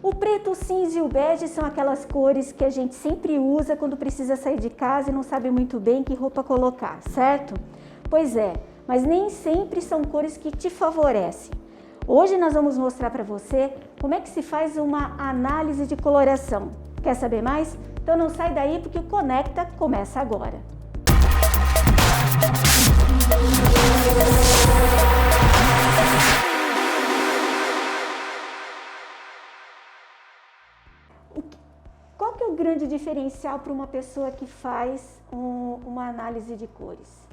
O preto, o cinza e o bege são aquelas cores que a gente sempre usa quando precisa sair de casa e não sabe muito bem que roupa colocar, certo? Pois é, mas nem sempre são cores que te favorecem. Hoje nós vamos mostrar para você como é que se faz uma análise de coloração. Quer saber mais? Então não sai daí porque o Conecta começa agora. Qual que é o grande diferencial para uma pessoa que faz uma análise de cores?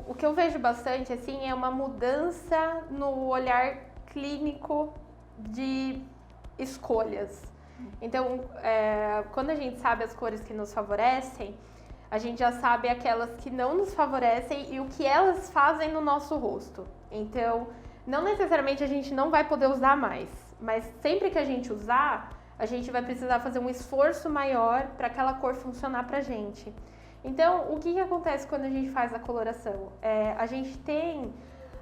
O que eu vejo bastante assim é uma mudança no olhar clínico de escolhas. Então, quando a gente sabe as cores que nos favorecem, a gente já sabe aquelas que não nos favorecem e o que elas fazem no nosso rosto. Então, não necessariamente a gente não vai poder usar mais, mas sempre que a gente usar, a gente vai precisar fazer um esforço maior para aquela cor funcionar pra gente. Então, o que acontece quando a gente faz a coloração? A gente tem,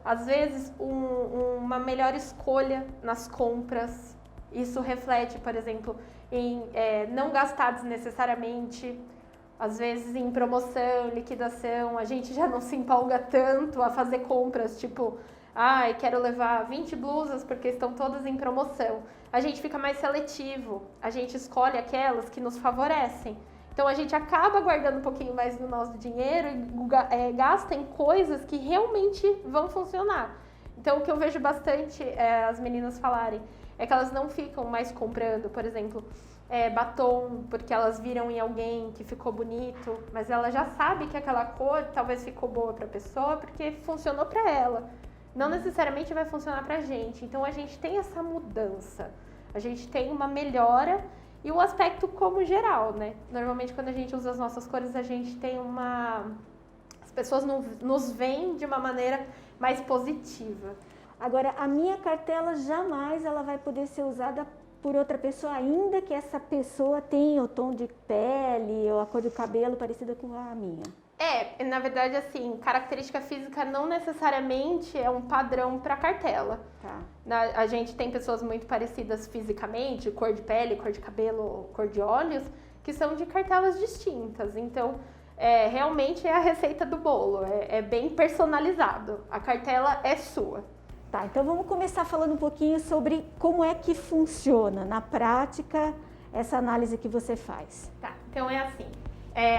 às vezes, uma melhor escolha nas compras. Isso reflete, por exemplo, em não gastar desnecessariamente, às vezes em promoção, liquidação, a gente já não se empolga tanto a fazer compras, tipo, quero levar 20 blusas porque estão todas em promoção. A gente fica mais seletivo, a gente escolhe aquelas que nos favorecem. Então a gente acaba guardando um pouquinho mais do nosso dinheiro e gasta em coisas que realmente vão funcionar. Então o que eu vejo bastante as meninas falarem é que elas não ficam mais comprando, por exemplo, batom, porque elas viram em alguém que ficou bonito, mas ela já sabe que aquela cor talvez ficou boa para a pessoa porque funcionou para ela. Não necessariamente vai funcionar pra gente. Então a gente tem essa mudança, a gente tem uma melhora e o aspecto como geral, né? Normalmente quando a gente usa as nossas cores, a gente tem as pessoas nos veem de uma maneira mais positiva. Agora, a minha cartela jamais ela vai poder ser usada por outra pessoa, ainda que essa pessoa tenha o tom de pele ou a cor do cabelo parecida com a minha. Na verdade, assim, característica física não necessariamente é um padrão para cartela. Tá. A gente tem pessoas muito parecidas fisicamente, cor de pele, cor de cabelo, cor de olhos, que são de cartelas distintas. Então, realmente é a receita do bolo, é bem personalizado. A cartela é sua. Tá, então vamos começar falando um pouquinho sobre como é que funciona na prática essa análise que você faz. Tá, então é assim.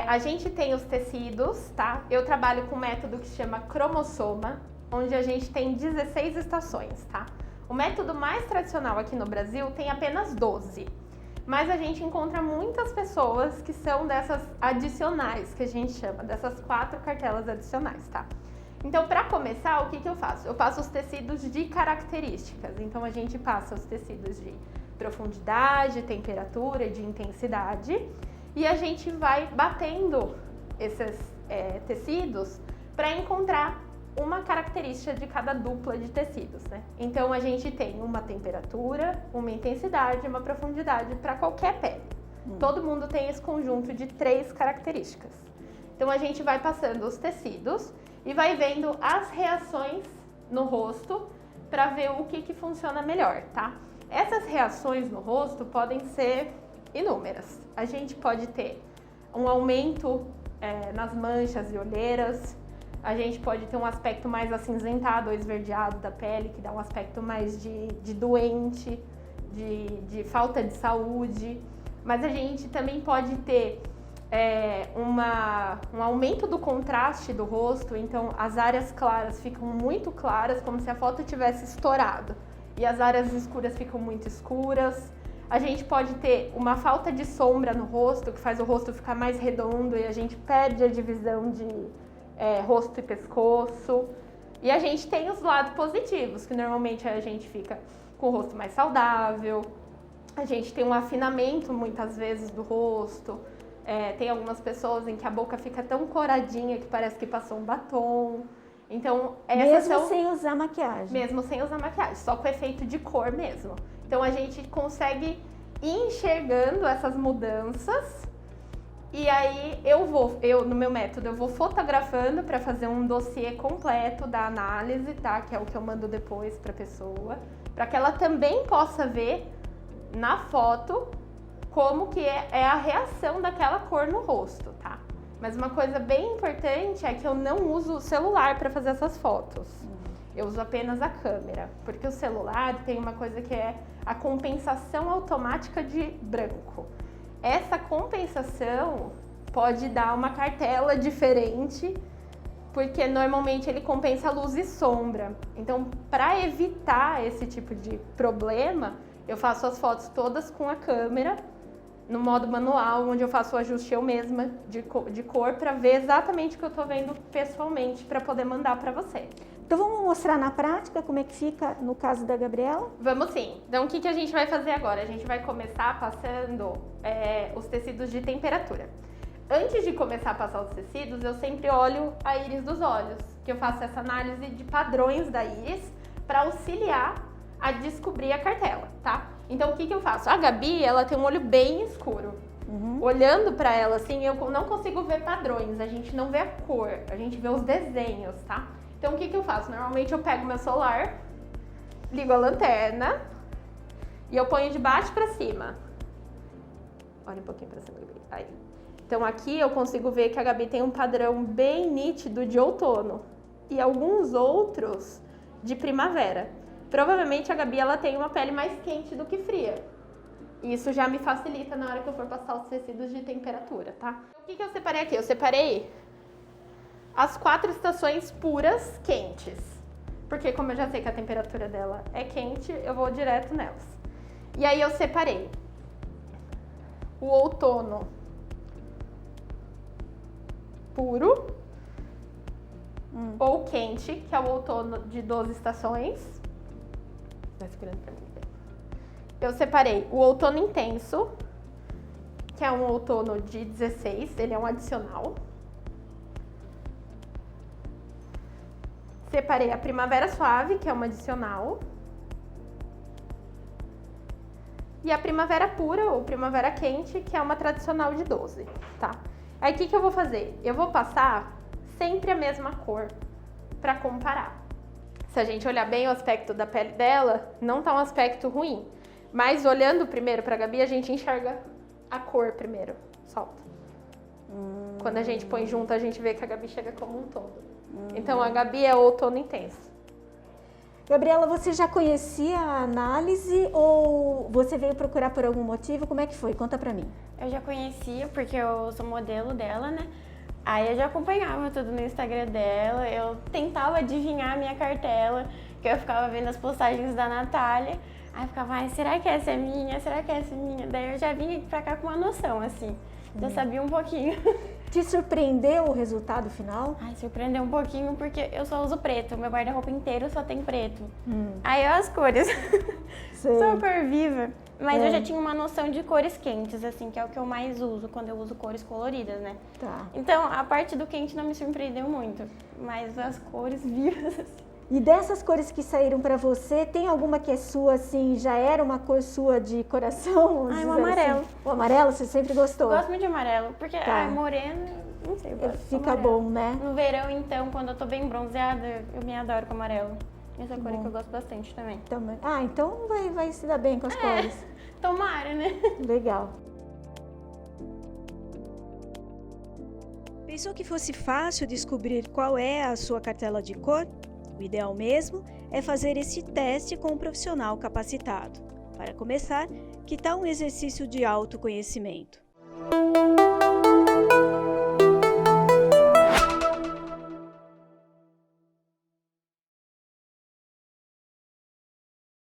A gente tem os tecidos, tá? Eu trabalho com um método que se chama cromossoma, onde a gente tem 16 estações, tá? O método mais tradicional aqui no Brasil tem apenas 12, mas a gente encontra muitas pessoas que são dessas adicionais, que a gente chama, dessas 4 cartelas adicionais, tá? Então, para começar, o que eu faço? Eu passo os tecidos de características, então a gente passa os tecidos de profundidade, temperatura, de intensidade, e a gente vai batendo esses tecidos para encontrar uma característica de cada dupla de tecidos, né? Então a gente tem uma temperatura, uma intensidade, uma profundidade para qualquer pele. Todo mundo tem esse conjunto de 3 características. Então a gente vai passando os tecidos e vai vendo as reações no rosto para ver o que funciona melhor, tá? Essas reações no rosto podem ser inúmeras. A gente pode ter um aumento nas manchas e olheiras, a gente pode ter um aspecto mais acinzentado ou esverdeado da pele, que dá um aspecto mais de doente, de falta de saúde, mas a gente também pode ter um aumento do contraste do rosto, então as áreas claras ficam muito claras, como se a foto tivesse estourado, e as áreas escuras ficam muito escuras. A gente pode ter uma falta de sombra no rosto, que faz o rosto ficar mais redondo e a gente perde a divisão de rosto e pescoço. E a gente tem os lados positivos, que normalmente a gente fica com o rosto mais saudável, a gente tem um afinamento muitas vezes do rosto, tem algumas pessoas em que a boca fica tão coradinha que parece que passou um batom. Então, sem usar maquiagem. Mesmo sem usar maquiagem, só com efeito de cor mesmo. Então a gente consegue ir enxergando essas mudanças e aí no meu método, eu vou fotografando para fazer um dossiê completo da análise, tá? Que é o que eu mando depois para a pessoa. para que ela também possa ver na foto como que é a reação daquela cor no rosto, tá? Mas uma coisa bem importante é que eu não uso o celular para fazer essas fotos. Eu uso apenas a câmera, porque o celular tem uma coisa que é a compensação automática de branco. Essa compensação pode dar uma cartela diferente, porque normalmente ele compensa luz e sombra. Então, para evitar esse tipo de problema, eu faço as fotos todas com a câmera, no modo manual, onde eu faço o ajuste eu mesma de cor para ver exatamente o que eu tô vendo pessoalmente para poder mandar para você. Então vamos mostrar na prática como é que fica no caso da Gabriela? Vamos sim. Então o que a gente vai fazer agora? A gente vai começar passando os tecidos de temperatura. Antes de começar a passar os tecidos, eu sempre olho a íris dos olhos, que eu faço essa análise de padrões da íris para auxiliar a descobrir a cartela, tá? Então, o que eu faço? A Gabi, ela tem um olho bem escuro. Olhando para ela, assim, eu não consigo ver padrões, a gente não vê a cor, a gente vê os desenhos, tá? Então, o que eu faço? Normalmente, eu pego meu celular, ligo a lanterna e eu ponho de baixo para cima. Olha um pouquinho para cima, Gabi. Aí. Então, aqui eu consigo ver que a Gabi tem um padrão bem nítido de outono e alguns outros de primavera. Provavelmente a Gabi ela tem uma pele mais quente do que fria. Isso já me facilita na hora que eu for passar os tecidos de temperatura, tá? O que eu separei aqui? Eu separei as 4 estações puras quentes. Porque como eu já sei que a temperatura dela é quente, eu vou direto nelas. E aí eu separei o outono puro ou quente, que é o outono de 12 estações. Vai segurando pra mim. Eu separei o outono intenso, que é um outono de 16, ele é um adicional. Separei a primavera suave, que é uma adicional. E a primavera pura, ou primavera quente, que é uma tradicional de 12, tá? Aí o que eu vou fazer? Eu vou passar sempre a mesma cor pra comparar. Se a gente olhar bem o aspecto da pele dela, não tá um aspecto ruim. Mas olhando primeiro pra Gabi, a gente enxerga a cor primeiro. Solta. Quando a gente põe junto, a gente vê que a Gabi chega como um todo. Então a Gabi é outono intenso. Gabriela, você já conhecia a análise ou você veio procurar por algum motivo? Como é que foi? Conta pra mim. Eu já conhecia porque eu sou modelo dela, né? Aí eu já acompanhava tudo no Instagram dela, eu tentava adivinhar a minha cartela, que eu ficava vendo as postagens da Natália. Aí eu ficava, ai, será que essa é minha? Será que essa é minha? Daí eu já vim pra cá com uma noção, assim. Já sabia um pouquinho. Te surpreendeu o resultado final? Ai, surpreendeu um pouquinho porque eu só uso preto. Meu guarda-roupa inteiro só tem preto. Aí eu as cores. Sou cor viva. Mas eu já tinha uma noção de cores quentes, assim, que é o que eu mais uso quando eu uso cores coloridas, né? Tá. Então, a parte do quente não me surpreendeu muito. Mas as cores vivas, assim. E dessas cores que saíram pra você, tem alguma que é sua, assim, já era uma cor sua de coração? Ai, o amarelo. Assim? O amarelo você sempre gostou? Eu gosto muito de amarelo, porque moreno, não sei, eu gosto Fica bom, né? No verão, então, quando eu tô bem bronzeada, eu me adoro com amarelo. Essa cor é que eu gosto bastante também. Também. Ah, então vai se dar bem com as cores. Tomara, né? Legal. Pensou que fosse fácil descobrir qual é a sua cartela de cor? O ideal mesmo é fazer esse teste com um profissional capacitado. Para começar, que tal um exercício de autoconhecimento?